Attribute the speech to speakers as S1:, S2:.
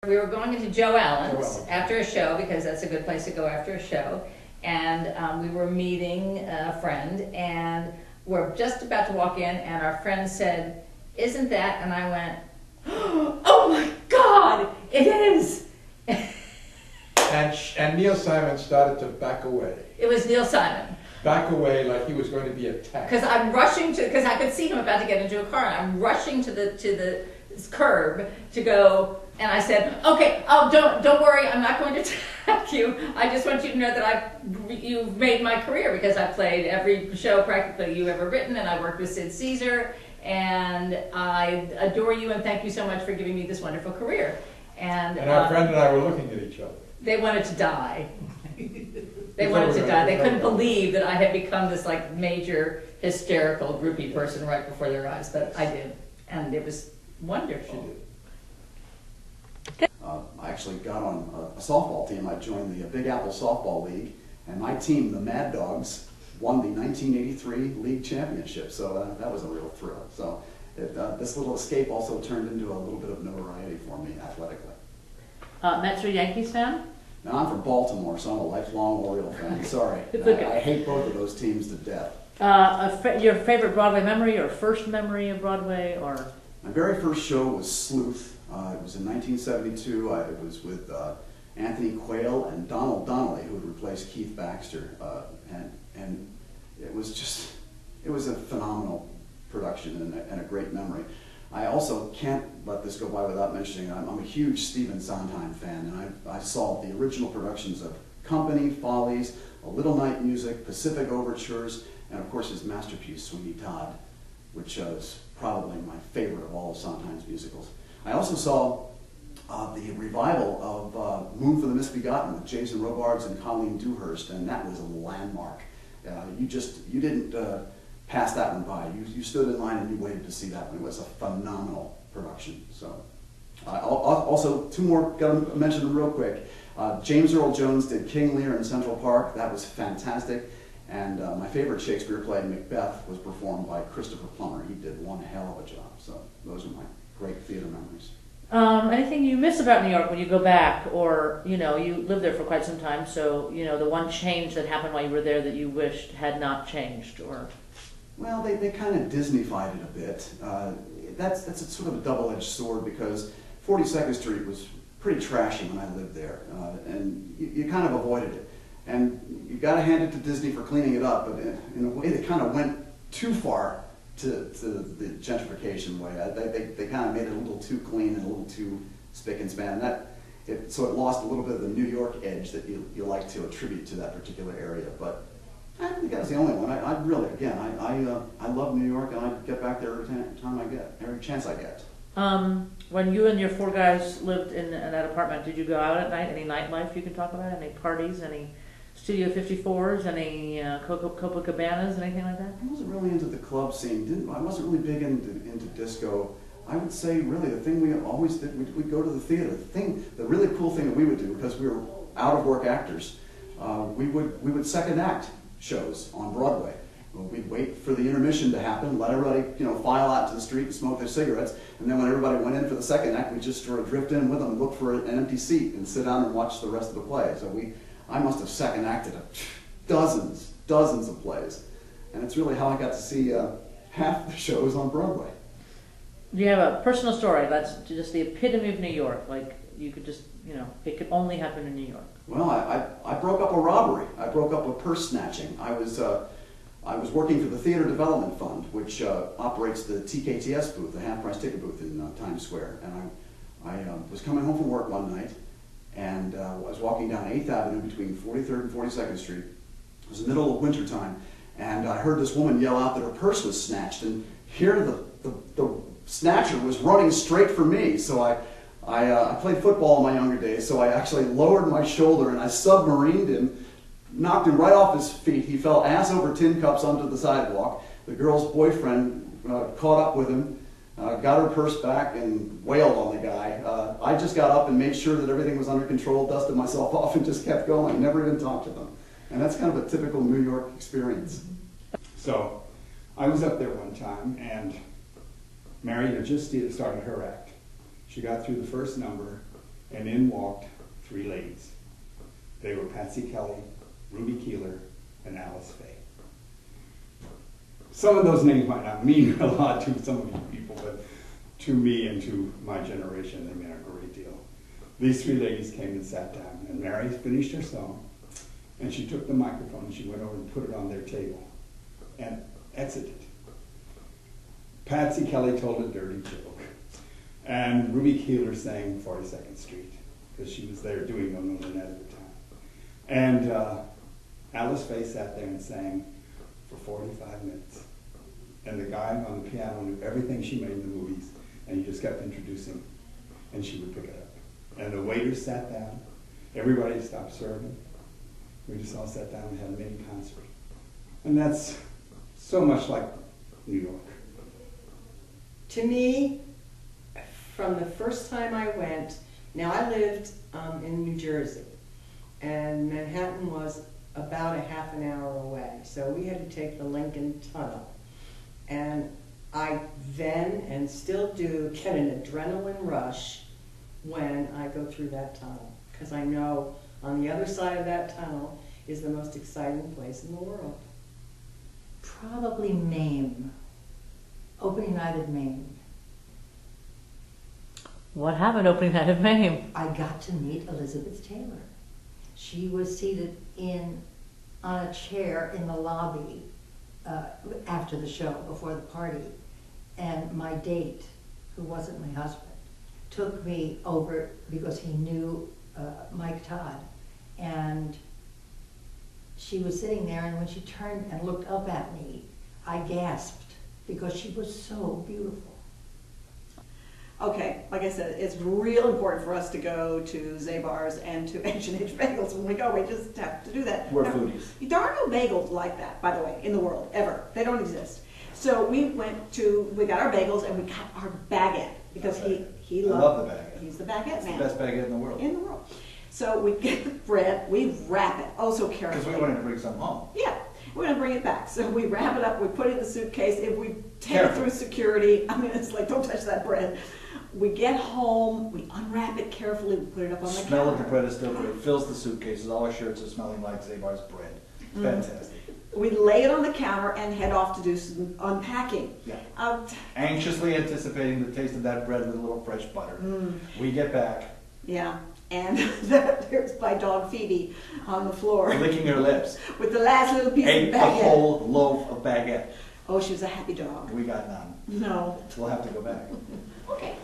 S1: We were going into Joe Allen's
S2: Joe Allen.
S1: after a show, because that's a good place to go after a show. And we were meeting a friend, and we're just about to walk in, and our friend said, "Isn't that?" And I went, "Oh my God, it is!"
S2: And Neil Simon started to back away.
S1: It was Neil Simon.
S2: Back away like he was going to be attacked.
S1: Because I'm rushing to, because I could see him about to get into a car, and I'm rushing to the curb to go. And I said, "Okay, oh, don't worry, I'm not going to attack you. I just want you to know that you've made my career, because I played every show practically you've ever written, and I worked with Sid Caesar, and I adore you, and thank you so much for giving me this wonderful career." And
S2: our friend and I were looking at each other.
S1: They wanted to die. They wanted to die. They couldn't believe that I had become this like major hysterical groupie person right before their eyes, but I did, and it was wonderful.
S3: I actually got on a softball team. I joined the Big Apple Softball League, and my team, the Mad Dogs, won the 1983 league championship, so that was a real thrill. So this little escape also turned into a little bit of notoriety for me athletically.
S4: Mets or Yankees fan?
S3: Now, I'm from Baltimore, so I'm a lifelong Oriole fan. Sorry.
S4: It's okay.
S3: I hate both of those teams to death.
S4: Your favorite Broadway memory, or first memory of Broadway, or?
S3: My very first show was Sleuth. It was in 1972. It was with Anthony Quayle and Donald Donnelly, who had replaced Keith Baxter, and it was a phenomenal production and a great memory. I also can't let this go by without mentioning I'm a huge Stephen Sondheim fan, and I saw the original productions of Company, Follies, A Little Night Music, Pacific Overtures, and of course his masterpiece Sweeney Todd, which is probably my favorite of all of Sondheim's musicals. I also saw the revival of Moon for the Misbegotten with Jason Robards and Colleen Dewhurst, and that was a landmark. You didn't pass that one by. You stood in line and you waited to see that one. It was a phenomenal production. So, also two more, got to mention them real quick. James Earl Jones did King Lear in Central Park. That was fantastic. And my favorite Shakespeare play, Macbeth, was performed by Christopher Plummer. He did one hell of a job. So those are my great theater memories.
S4: Anything you miss about New York when you go back, or you lived there for quite some time, so the one change that happened while you were there that you wished had not changed, or?
S3: Well, they kind of Disneyfied it a bit. That's a sort of a double-edged sword, because 42nd Street was pretty trashy when I lived there, and you kind of avoided it. And you got to hand it to Disney for cleaning it up, but in a way they kind of went too far to the gentrification way. They kind of made it a little too clean and a little too spick and span. So it lost a little bit of the New York edge that you like to attribute to that particular area. But I don't think that's the only one. I really, again, I love New York, and I get back there every chance I get.
S4: When you and your four guys lived in that apartment, did you go out at night? Any nightlife you can talk about? Any parties? Any Studio 54s? Any Copacabanas? Anything like that?
S3: I wasn't really into the club scene. I wasn't really big into disco. I would say really the thing we always did, we'd go to the theater. The really cool thing that we would do, because we were out of work actors, we would second act shows on Broadway. We'd wait for the intermission to happen, let everybody file out to the street and smoke their cigarettes, and then when everybody went in for the second act, we'd just sort of drift in with them, look for an empty seat, and sit down and watch the rest of the play. So I must have second acted dozens of plays, and it's really how I got to see half the shows on Broadway.
S4: Do you have a personal story that's just the epitome of New York? Like you could just, it could only happen in New York.
S3: Well, I broke up a robbery. I broke up a purse snatching. I was working for the Theater Development Fund, which operates the TKTS booth, the half-price ticket booth in Times Square. And I was coming home from work one night, and I was walking down 8th Avenue between 43rd and 42nd Street. It was the middle of winter time, and I heard this woman yell out that her purse was snatched, and here the snatcher was running straight for me. So I played football in my younger days, so I actually lowered my shoulder and I submarined him, knocked him right off his feet. He fell ass over tin cups onto the sidewalk. The girl's boyfriend caught up with him, got her purse back, and wailed on the guy. I just got up and made sure that everything was under control, dusted myself off, and just kept going. Never even talked to them. And that's kind of a typical New York experience.
S2: So I was up there one time, and Mary had just started her act. She got through the first number, And in walked three ladies. They were Patsy Kelly, Ruby Keeler, and Alice Faye. Some of those names might not mean a lot to some of you people, but to me and to my generation, they meant a great deal. These three ladies came and sat down, and Mary finished her song, and she took the microphone and she went over and put it on their table and exited. Patsy Kelly told a dirty joke, and Ruby Keeler sang 42nd Street, because she was there doing them on the net at the time. And Alice Faye sat there and sang for 45 minutes. And the guy on the piano knew everything she made in the movies, and he just kept introducing, and she would pick it up. And the waiters sat down, everybody stopped serving. We just all sat down and had a mini concert. And that's so much like New York.
S5: To me, from the first time I went, now I lived in New Jersey, and Manhattan was about a half an hour away, so we had to take the Lincoln Tunnel. And I then, and still do, get an adrenaline rush when I go through that tunnel, because I know on the other side of that tunnel is the most exciting place in the world.
S1: Probably Maine, opening night of Maine.
S4: What happened opening night of Maine?
S1: I got to meet Elizabeth Taylor. She was seated on a chair in the lobby after the show, before the party, and my date, who wasn't my husband, took me over because he knew Mike Todd, and she was sitting there, and when she turned and looked up at me, I gasped because she was so beautiful.
S6: Okay, like I said, it's real important for us to go to Zabar's and to Ancient Age Bagels. When we go, we just have to do that.
S3: We're
S6: Now,
S3: foodies.
S6: there are no bagels like that, by the way, in the world, ever. They don't exist. So we got our bagels and we got our baguette, because he
S7: I love the baguette.
S6: He's the baguette
S7: It's
S6: man.
S7: the best baguette in the world.
S6: In the world. So we get the bread, we wrap it, oh so carefully.
S7: Because we wanted to bring some home.
S6: Yeah, we're gonna bring it back. So we wrap it up, we put it in the suitcase, and we take
S7: Careful.
S6: it through security. I mean, it's like, don't touch that bread. We get home, we unwrap it carefully, we put it up on the
S7: Smell of the
S6: counter.
S7: bread is still great. Fills the suitcases. All our shirts are smelling like Zabar's bread. It's fantastic.
S6: We lay it on the counter and head off to do some unpacking.
S7: Yeah.
S6: Uh,
S7: Anxiously anticipating the taste of that bread with a little fresh butter. We get back,
S6: yeah, and there's my dog Phoebe on the floor
S7: licking her lips.
S6: with the last little piece
S7: Ate
S6: of
S7: the
S6: baguette.
S7: whole loaf of baguette.
S6: Oh, she was a happy dog.
S7: We got none.
S6: No.
S7: We'll have to go back.
S1: Okay,